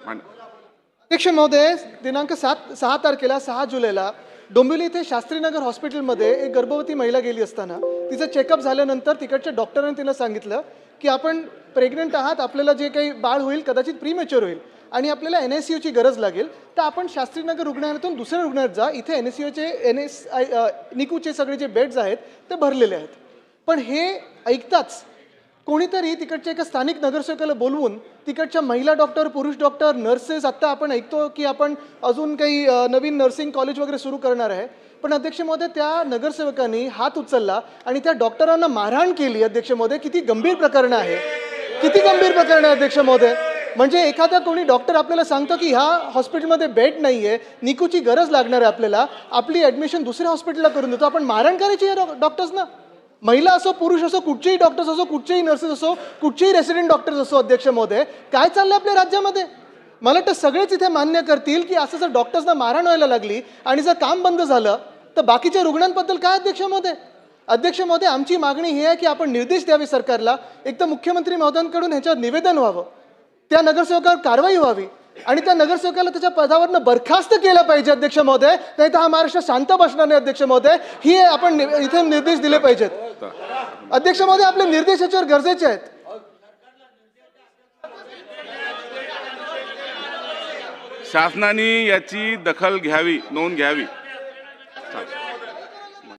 अध्यक्ष महोदय, दिनांक 6 तारखेला 6 जुलैला डोंबिवली इथे शास्त्रीनगर हॉस्पिटलमध्ये एक गर्भवती महिला गेली असताना तिचं चेकअप झाल्यानंतर तिकडच्या डॉक्टरांनी तिला सांगितलं की आपण प्रेग्नंट आहात, आपल्याला जे काही बाळ होईल कदाचित प्रीमेच्युअर होईल आणि आपल्याला NICUची गरज लागेल, तर आपण शास्त्रीनगर रुग्णालयातून दुसऱ्या रुग्णालयात जा, इथे NICUचे सगळे जे बेड्स आहेत ते भरलेले आहेत. पण हे ऐकताच कोणीतरी तिकडच्या एका स्थानिक नगरसेवकाला बोलवून तिकडच्या महिला डॉक्टर, पुरुष डॉक्टर, नर्सेस, आत्ता आपण ऐकतो की आपण अजून काही नवीन नर्सिंग कॉलेज वगैरे सुरू करणार आहे, पण अध्यक्ष महोदय त्या नगरसेवकांनी हात उचलला आणि त्या डॉक्टरांना मारहाण केली. अध्यक्ष महोदय, किती गंभीर प्रकरण आहे, किती गंभीर प्रकरण आहे अध्यक्ष महोदय. म्हणजे एखादा कोणी डॉक्टर आपल्याला सांगतो की ह्या हॉस्पिटलमध्ये बेड नाही आहे, निकूची गरज लागणार आहे, आपल्याला आपली ॲडमिशन दुसऱ्या हॉस्पिटलला करून देतो, आपण मारहाण करायची आहे डॉक्टर्सना. महिला असो, पुरुष असो, कुठचेही डॉक्टर्स असो, कुठचेही नर्सेस असो, कुठचेही रेसिडेंट डॉक्टर्स असो. अध्यक्ष महोदय, काय चाललंय आपल्या राज्यामध्ये? मला वाटतं सगळेच इथे मान्य करतील की असं जर डॉक्टर्सना मारहाण व्हायला लागली आणि जर काम बंद झालं तर बाकीच्या रुग्णांबद्दल काय अध्यक्ष महोदय? अध्यक्ष महोदय, आमची मागणी ही आहे की आपण निर्देश द्यावे सरकारला, एक तर मुख्यमंत्री महोदयांकडून ह्याच्यावर निवेदन व्हावं, त्या नगरसेवकावर कारवाई व्हावी आणि त्या नगरसेवकाला त्याच्या पदावरनं बरखास्त केलं पाहिजे अध्यक्ष महोदय, नाही तर हा महाराष्ट्र शांत बसणार नाही अध्यक्ष महोदय. ही आपण इथे निर्देश दिले पाहिजेत अध्यक्ष महोदय. आपले निर्देश याच्यावर गरजेचे आहेत. शासनाने याची दखल घ्यावी, नोंद घ्यावी.